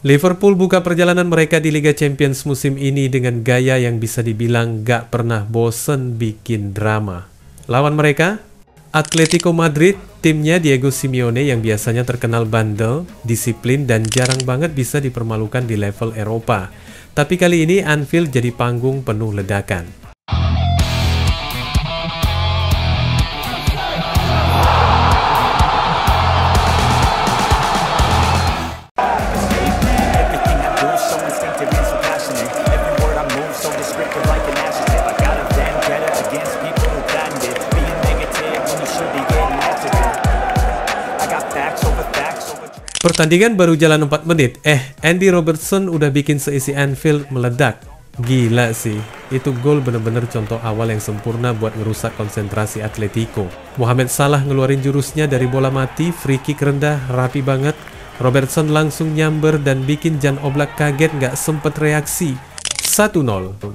Liverpool buka perjalanan mereka di Liga Champions musim ini dengan gaya yang bisa dibilang gak pernah bosen bikin drama. Lawan mereka, Atletico Madrid, timnya Diego Simeone yang biasanya terkenal bandel, disiplin, dan jarang banget bisa dipermalukan di level Eropa. Tapi kali ini Anfield jadi panggung penuh ledakan. Pertandingan baru jalan 4 menit, Andy Robertson udah bikin seisi Anfield meledak. Gila sih, itu gol bener-bener contoh awal yang sempurna buat ngerusak konsentrasi Atletico. Mohamed Salah ngeluarin jurusnya dari bola mati, free kick rendah, rapi banget. Robertson langsung nyamber dan bikin Jan Oblak kaget gak sempet reaksi. 1-0,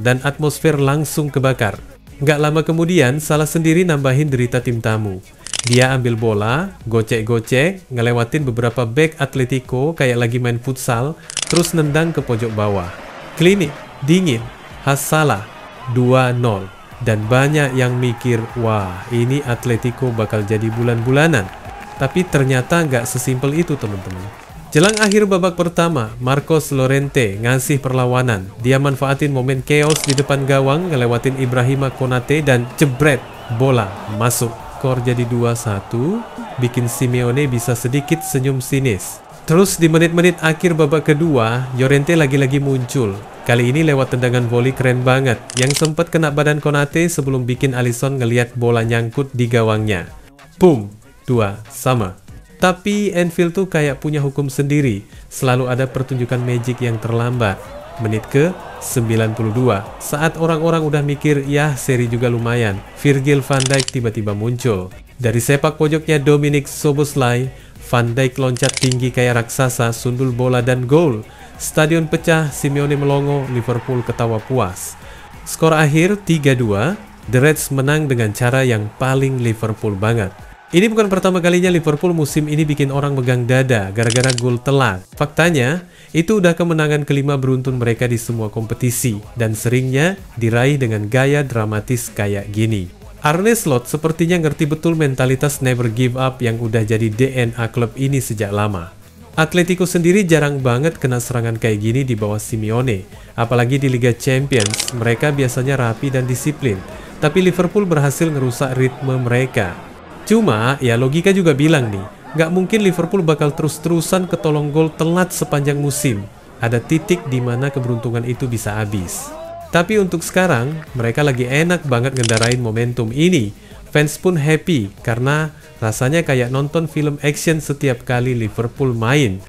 dan atmosfer langsung kebakar. Gak lama kemudian, Salah sendiri nambahin derita tim tamu. Dia ambil bola, gocek-gocek, ngelewatin beberapa bek Atletico kayak lagi main futsal, terus nendang ke pojok bawah. Klinik, dingin, khas Salah, 2-0. Dan banyak yang mikir, wah ini Atletico bakal jadi bulan-bulanan. Tapi ternyata nggak sesimpel itu teman-teman. Jelang akhir babak pertama, Marcos Llorente ngasih perlawanan. Dia manfaatin momen chaos di depan gawang, ngelewatin Ibrahima Konate dan jebret, bola masuk. Skor jadi 2-1, bikin Simeone bisa sedikit senyum sinis. Terus di menit-menit akhir babak kedua, Llorente lagi-lagi muncul. Kali ini lewat tendangan voli keren banget, yang sempat kena badan Konate sebelum bikin Alisson ngeliat bola nyangkut di gawangnya. Boom, 2-2. Tapi Anfield tuh kayak punya hukum sendiri, selalu ada pertunjukan magic yang terlambat. Menit ke 92, saat orang-orang udah mikir, ya seri juga lumayan, Virgil van Dijk tiba-tiba muncul. Dari sepak pojoknya Dominik Szoboszlai, Van Dijk loncat tinggi kayak raksasa, sundul bola dan gol. Stadion pecah, Simeone melongo, Liverpool ketawa puas. Skor akhir 3-2, The Reds menang dengan cara yang paling Liverpool banget. Ini bukan pertama kalinya Liverpool musim ini bikin orang megang dada gara-gara gol telat. Faktanya, itu udah kemenangan kelima beruntun mereka di semua kompetisi, dan seringnya diraih dengan gaya dramatis kayak gini. Arne Slot sepertinya ngerti betul mentalitas never give up yang udah jadi DNA klub ini sejak lama. Atletico sendiri jarang banget kena serangan kayak gini di bawah Simeone, apalagi di Liga Champions, mereka biasanya rapi dan disiplin, tapi Liverpool berhasil ngerusak ritme mereka. Cuma, ya logika juga bilang nih, nggak mungkin Liverpool bakal terus-terusan ketolong gol telat sepanjang musim. Ada titik di mana keberuntungan itu bisa habis. Tapi untuk sekarang, mereka lagi enak banget ngendarain momentum ini. Fans pun happy, karena rasanya kayak nonton film action setiap kali Liverpool main.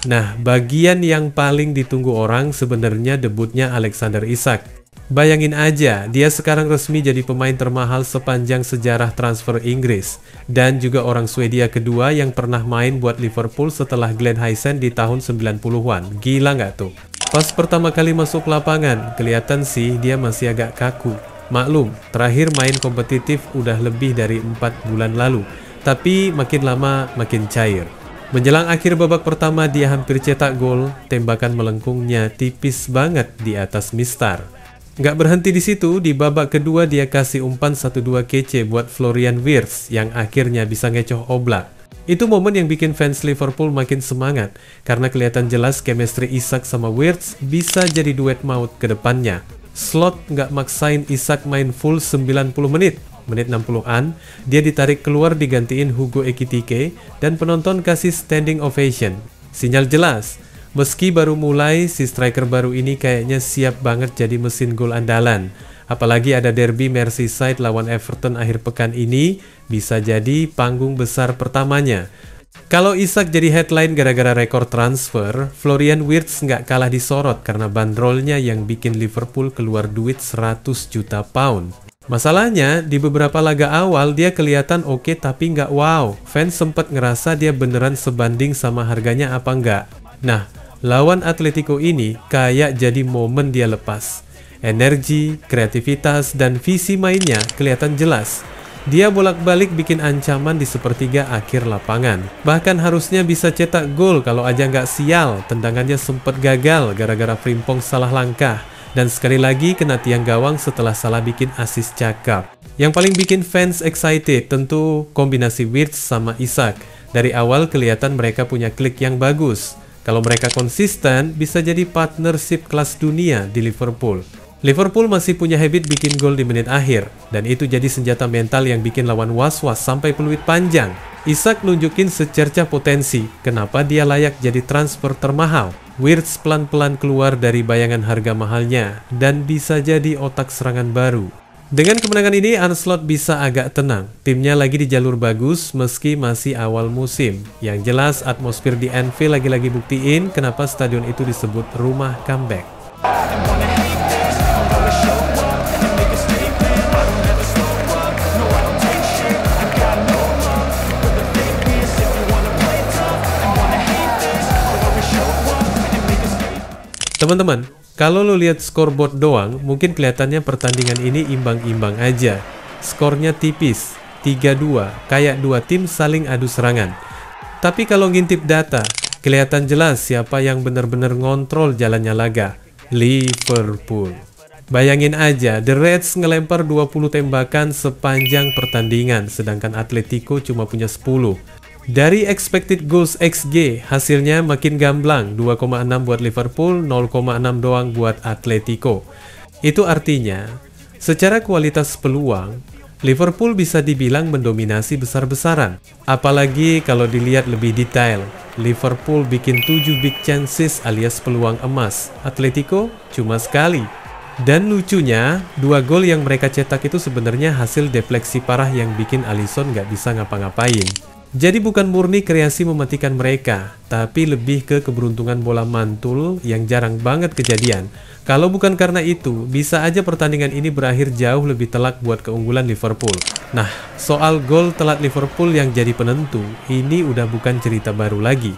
Nah, bagian yang paling ditunggu orang sebenarnya debutnya Alexander Isak. Bayangin aja, dia sekarang resmi jadi pemain termahal sepanjang sejarah transfer Inggris. Dan juga orang Swedia kedua yang pernah main buat Liverpool setelah Glenn Haysen di tahun 90-an. Gila nggak tuh? Pas pertama kali masuk lapangan, kelihatan sih dia masih agak kaku. Maklum, terakhir main kompetitif udah lebih dari 4 bulan lalu. Tapi makin lama makin cair. Menjelang akhir babak pertama dia hampir cetak gol, tembakan melengkungnya tipis banget di atas mistar. Nggak berhenti di situ, di babak kedua dia kasih umpan 1-2 kece buat Florian Wirtz yang akhirnya bisa ngecoh Oblak. Itu momen yang bikin fans Liverpool makin semangat, karena kelihatan jelas chemistry Isak sama Wirtz bisa jadi duet maut ke depannya. Slot nggak maksain Isak main full 90 menit. Menit 60-an, dia ditarik keluar digantiin Hugo Ekitike dan penonton kasih standing ovation. Sinyal jelas, meski baru mulai, si striker baru ini kayaknya siap banget jadi mesin gol andalan. Apalagi ada derby Merseyside lawan Everton akhir pekan ini, bisa jadi panggung besar pertamanya. Kalau Isak jadi headline gara-gara rekor transfer, Florian Wirtz nggak kalah disorot karena bandrolnya yang bikin Liverpool keluar duit 100 juta pound. Masalahnya, di beberapa laga awal dia kelihatan oke tapi nggak wow. Fans sempat ngerasa dia beneran sebanding sama harganya apa nggak. Nah, Lawan Atletico ini kayak jadi momen dia lepas. Energi, kreativitas, dan visi mainnya kelihatan jelas. Dia bolak-balik bikin ancaman di sepertiga akhir lapangan. Bahkan harusnya bisa cetak gol kalau aja nggak sial. Tendangannya sempat gagal gara-gara Frimpong salah langkah. Dan sekali lagi kena tiang gawang setelah salah bikin assist cakep. Yang paling bikin fans excited tentu kombinasi Wirtz sama Isak. Dari awal kelihatan mereka punya klik yang bagus. Kalau mereka konsisten, bisa jadi partnership kelas dunia di Liverpool. Liverpool masih punya habit bikin gol di menit akhir, dan itu jadi senjata mental yang bikin lawan was-was sampai peluit panjang. Isak nunjukin secercah potensi, kenapa dia layak jadi transfer termahal. Wirtz pelan-pelan keluar dari bayangan harga mahalnya, dan bisa jadi otak serangan baru. Dengan kemenangan ini, Ancelotti bisa agak tenang. Timnya lagi di jalur bagus meski masih awal musim. Yang jelas, atmosfer di Anfield lagi-lagi buktiin kenapa stadion itu disebut rumah comeback. Teman-teman, kalau lo lihat scoreboard doang, mungkin kelihatannya pertandingan ini imbang-imbang aja. Skornya tipis, 3-2, kayak dua tim saling adu serangan. Tapi kalau ngintip data, kelihatan jelas siapa yang benar-benar ngontrol jalannya laga. Liverpool. Bayangin aja, The Reds ngelempar 20 tembakan sepanjang pertandingan, sedangkan Atletico cuma punya 10. Dari expected goals XG, hasilnya makin gamblang, 2,6 buat Liverpool, 0,6 doang buat Atletico. Itu artinya, secara kualitas peluang, Liverpool bisa dibilang mendominasi besar-besaran. Apalagi kalau dilihat lebih detail, Liverpool bikin 7 big chances alias peluang emas, Atletico cuma sekali. Dan lucunya, 2 gol yang mereka cetak itu sebenarnya hasil defleksi parah yang bikin Alisson nggak bisa ngapa-ngapain. Jadi bukan murni kreasi mematikan mereka, tapi lebih ke keberuntungan bola mantul yang jarang banget kejadian. Kalau bukan karena itu, bisa aja pertandingan ini berakhir jauh lebih telak buat keunggulan Liverpool. Nah, soal gol telat Liverpool yang jadi penentu, ini udah bukan cerita baru lagi.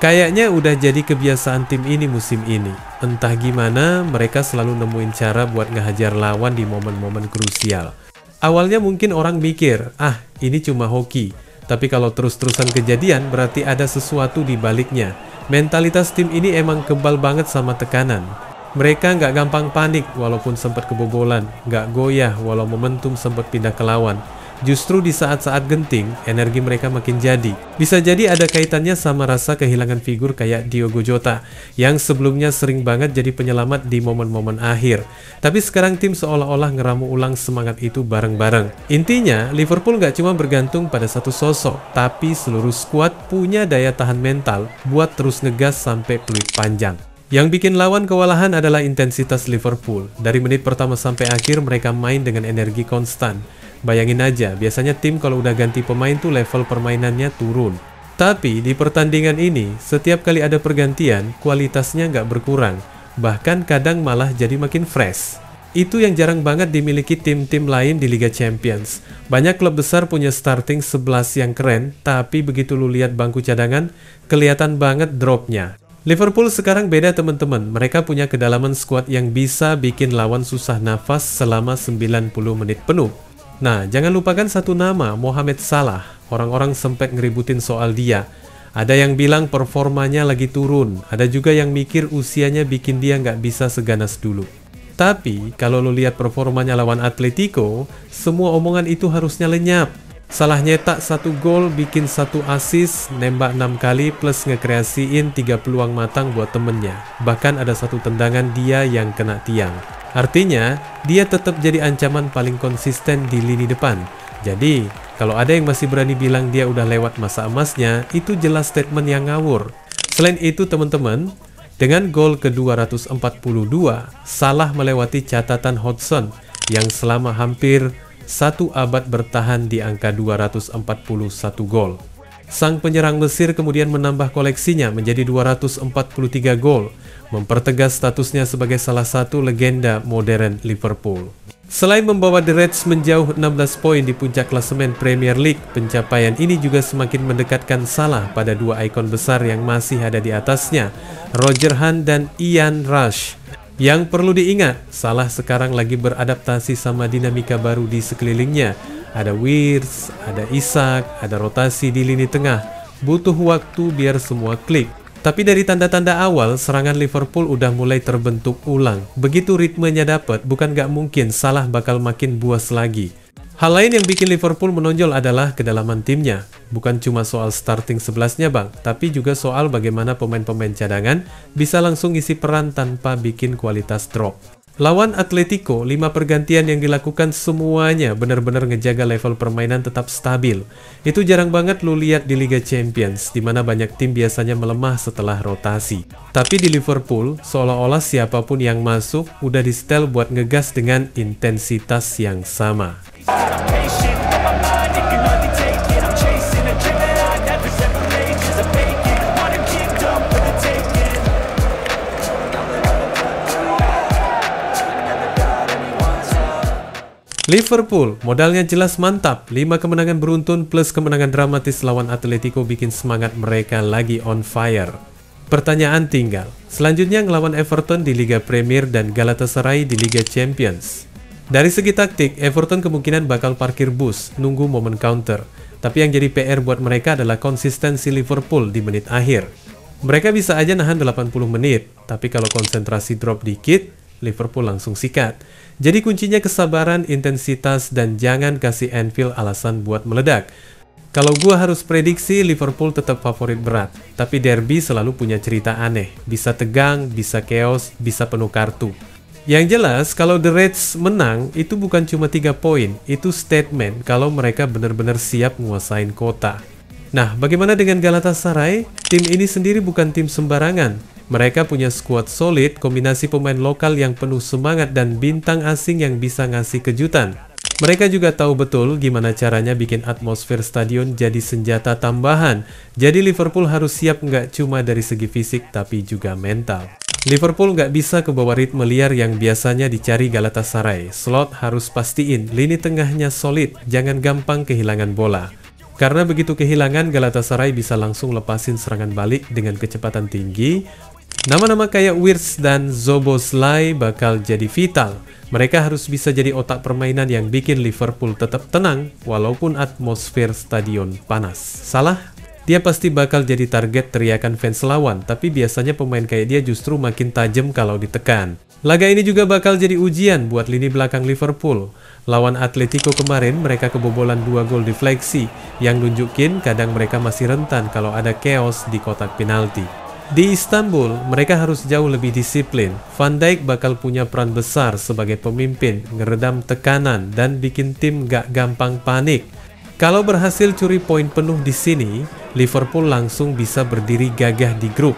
Kayaknya udah jadi kebiasaan tim ini musim ini. Entah gimana, mereka selalu nemuin cara buat ngehajar lawan di momen-momen krusial. Awalnya mungkin orang mikir, ini cuma hoki. Tapi kalau terus-terusan kejadian, berarti ada sesuatu di baliknya. Mentalitas tim ini emang kebal banget sama tekanan. Mereka nggak gampang panik walaupun sempat kebobolan, nggak goyah walau momentum sempat pindah ke lawan. Justru di saat-saat genting, energi mereka makin jadi. Bisa jadi ada kaitannya sama rasa kehilangan figur kayak Diogo Jota, yang sebelumnya sering banget jadi penyelamat di momen-momen akhir. Tapi sekarang tim seolah-olah ngeramu ulang semangat itu bareng-bareng. Intinya, Liverpool nggak cuma bergantung pada satu sosok, tapi seluruh skuad punya daya tahan mental buat terus ngegas sampai peluit panjang. Yang bikin lawan kewalahan adalah intensitas Liverpool. Dari menit pertama sampai akhir mereka main dengan energi konstan. Bayangin aja, biasanya tim kalau udah ganti pemain tuh level permainannya turun. Tapi di pertandingan ini, setiap kali ada pergantian, kualitasnya nggak berkurang. Bahkan kadang malah jadi makin fresh. Itu yang jarang banget dimiliki tim-tim lain di Liga Champions. Banyak klub besar punya starting 11 yang keren, tapi begitu lu lihat bangku cadangan, kelihatan banget dropnya. Liverpool sekarang beda teman-teman, mereka punya kedalaman skuad yang bisa bikin lawan susah nafas selama 90 menit penuh. Nah, jangan lupakan satu nama, Mohamed Salah. Orang-orang sempat ngeributin soal dia. Ada yang bilang performanya lagi turun, ada juga yang mikir usianya bikin dia nggak bisa seganas dulu. Tapi, kalau lo lihat performanya lawan Atletico, semua omongan itu harusnya lenyap. Salah nyetak 1 gol, bikin 1 assist, nembak 6 kali plus ngekreasiin 3 peluang matang buat temennya. Bahkan ada 1 tendangan dia yang kena tiang. Artinya, dia tetap jadi ancaman paling konsisten di lini depan. Jadi, kalau ada yang masih berani bilang dia udah lewat masa emasnya, itu jelas statement yang ngawur. Selain itu teman-teman, dengan gol ke-242, Salah melewati catatan Hodgson yang selama hampir 1 abad bertahan di angka 241 gol. Sang penyerang Mesir kemudian menambah koleksinya menjadi 243 gol, mempertegas statusnya sebagai salah satu legenda modern Liverpool. Selain membawa The Reds menjauh 16 poin di puncak klasemen Premier League, pencapaian ini juga semakin mendekatkan Salah pada dua ikon besar yang masih ada di atasnya, Roger Hunt dan Ian Rush. Yang perlu diingat, Salah sekarang lagi beradaptasi sama dinamika baru di sekelilingnya. Ada Wirtz, ada Isak, ada rotasi di lini tengah. Butuh waktu biar semua klik. Tapi dari tanda-tanda awal, serangan Liverpool udah mulai terbentuk ulang. Begitu ritmenya dapat, bukan gak mungkin Salah bakal makin buas lagi. Hal lain yang bikin Liverpool menonjol adalah kedalaman timnya. Bukan cuma soal starting 11-nya bang, tapi juga soal bagaimana pemain-pemain cadangan bisa langsung isi peran tanpa bikin kualitas drop. Lawan Atletico, 5 pergantian yang dilakukan semuanya benar-benar ngejaga level permainan tetap stabil. Itu jarang banget lu lihat di Liga Champions, di mana banyak tim biasanya melemah setelah rotasi. Tapi di Liverpool, seolah-olah siapapun yang masuk udah di-setel buat ngegas dengan intensitas yang sama. Liverpool, modalnya jelas mantap. 5 kemenangan beruntun plus kemenangan dramatis lawan Atletico bikin semangat mereka lagi on fire. Pertanyaan tinggal, selanjutnya ngelawan Everton di Liga Premier dan Galatasaray di Liga Champions. Dari segi taktik, Everton kemungkinan bakal parkir bus, nunggu momen counter. Tapi yang jadi PR buat mereka adalah konsistensi Liverpool di menit akhir. Mereka bisa aja nahan 80 menit, tapi kalau konsentrasi drop dikit, Liverpool langsung sikat. Jadi kuncinya kesabaran, intensitas, dan jangan kasih Anfield alasan buat meledak. Kalau gua harus prediksi, Liverpool tetap favorit berat. Tapi derby selalu punya cerita aneh. Bisa tegang, bisa chaos, bisa penuh kartu. Yang jelas, kalau The Reds menang, itu bukan cuma 3 poin. Itu statement kalau mereka benar-benar siap nguasain kota. Nah, bagaimana dengan Galatasaray? Tim ini sendiri bukan tim sembarangan. Mereka punya skuad solid, kombinasi pemain lokal yang penuh semangat dan bintang asing yang bisa ngasih kejutan. Mereka juga tahu betul gimana caranya bikin atmosfer stadion jadi senjata tambahan. Jadi Liverpool harus siap nggak cuma dari segi fisik tapi juga mental. Liverpool nggak bisa kebawa ritme liar yang biasanya dicari Galatasaray. Slot harus pastiin lini tengahnya solid, jangan gampang kehilangan bola. Karena begitu kehilangan, Galatasaray bisa langsung lepasin serangan balik dengan kecepatan tinggi. Nama-nama kayak Wirtz dan Szoboszlai bakal jadi vital. Mereka harus bisa jadi otak permainan yang bikin Liverpool tetap tenang walaupun atmosfer stadion panas. Salah? Dia pasti bakal jadi target teriakan fans lawan, tapi biasanya pemain kayak dia justru makin tajam kalau ditekan. Laga ini juga bakal jadi ujian buat lini belakang Liverpool. Lawan Atletico kemarin, mereka kebobolan 2 gol defleksi, yang nunjukin kadang mereka masih rentan kalau ada chaos di kotak penalti. Di Istanbul, mereka harus jauh lebih disiplin. Van Dijk bakal punya peran besar sebagai pemimpin, ngeredam tekanan, dan bikin tim gak gampang panik. Kalau berhasil curi poin penuh di sini, Liverpool langsung bisa berdiri gagah di grup.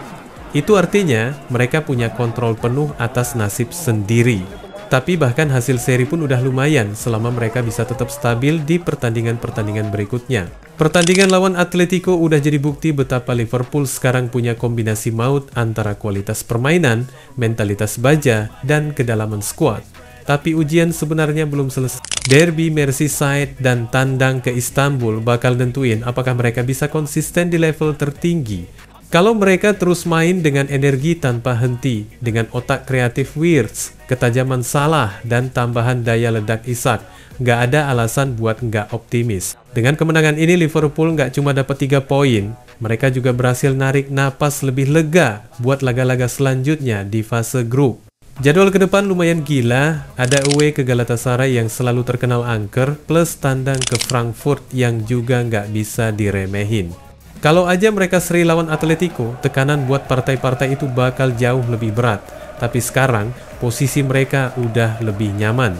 Itu artinya mereka punya kontrol penuh atas nasib sendiri. Tapi bahkan hasil seri pun udah lumayan selama mereka bisa tetap stabil di pertandingan-pertandingan berikutnya. Pertandingan lawan Atletico udah jadi bukti betapa Liverpool sekarang punya kombinasi maut antara kualitas permainan, mentalitas baja, dan kedalaman skuad. Tapi ujian sebenarnya belum selesai. Derby Merseyside dan tandang ke Istanbul bakal nentuin apakah mereka bisa konsisten di level tertinggi. Kalau mereka terus main dengan energi tanpa henti, dengan otak kreatif Wirtz, ketajaman Salah, dan tambahan daya ledak Isak, nggak ada alasan buat nggak optimis. Dengan kemenangan ini, Liverpool nggak cuma dapat 3 poin, mereka juga berhasil narik napas lebih lega buat laga-laga selanjutnya di fase grup. Jadwal ke depan lumayan gila, ada away ke Galatasaray yang selalu terkenal angker, plus tandang ke Frankfurt yang juga nggak bisa diremehin. Kalau aja mereka seri lawan Atletico, tekanan buat partai-partai itu bakal jauh lebih berat. Tapi sekarang, posisi mereka udah lebih nyaman.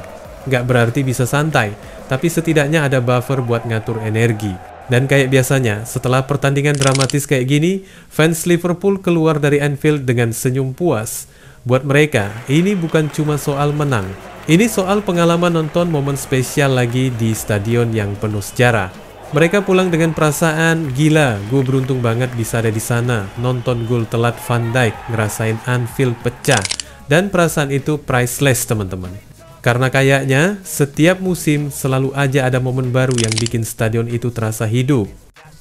Nggak berarti bisa santai, tapi setidaknya ada buffer buat ngatur energi. Dan kayak biasanya, setelah pertandingan dramatis kayak gini, fans Liverpool keluar dari Anfield dengan senyum puas. Buat mereka, ini bukan cuma soal menang. Ini soal pengalaman nonton momen spesial lagi di stadion yang penuh sejarah. Mereka pulang dengan perasaan, gila, gue beruntung banget bisa ada di sana, nonton gol telat Van Dijk, ngerasain Anfield pecah. Dan perasaan itu priceless, teman-teman. Karena kayaknya setiap musim selalu aja ada momen baru yang bikin stadion itu terasa hidup.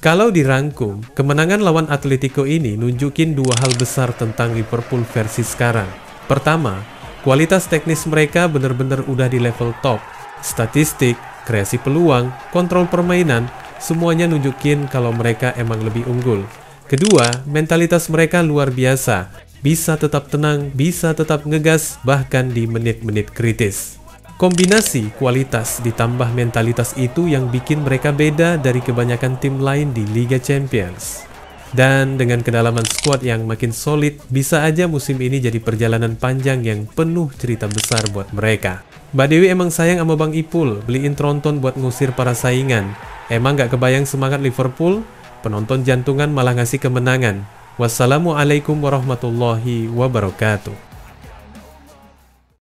Kalau dirangkum, kemenangan lawan Atletico ini nunjukin dua hal besar tentang Liverpool versi sekarang. Pertama, kualitas teknis mereka bener-bener udah di level top. Statistik, kreasi peluang, kontrol permainan, semuanya nunjukin kalau mereka emang lebih unggul. Kedua, mentalitas mereka luar biasa. Bisa tetap tenang, bisa tetap ngegas, bahkan di menit-menit kritis. Kombinasi kualitas ditambah mentalitas itu yang bikin mereka beda dari kebanyakan tim lain di Liga Champions. Dan dengan kedalaman skuad yang makin solid, bisa aja musim ini jadi perjalanan panjang yang penuh cerita besar buat mereka. Mbak Dewi emang sayang sama Bang Ipul, beliin tronton buat ngusir para saingan. Emang gak kebayang semangat Liverpool? Penonton jantungan malah ngasih kemenangan. Wassalamualaikum warahmatullahi wabarakatuh.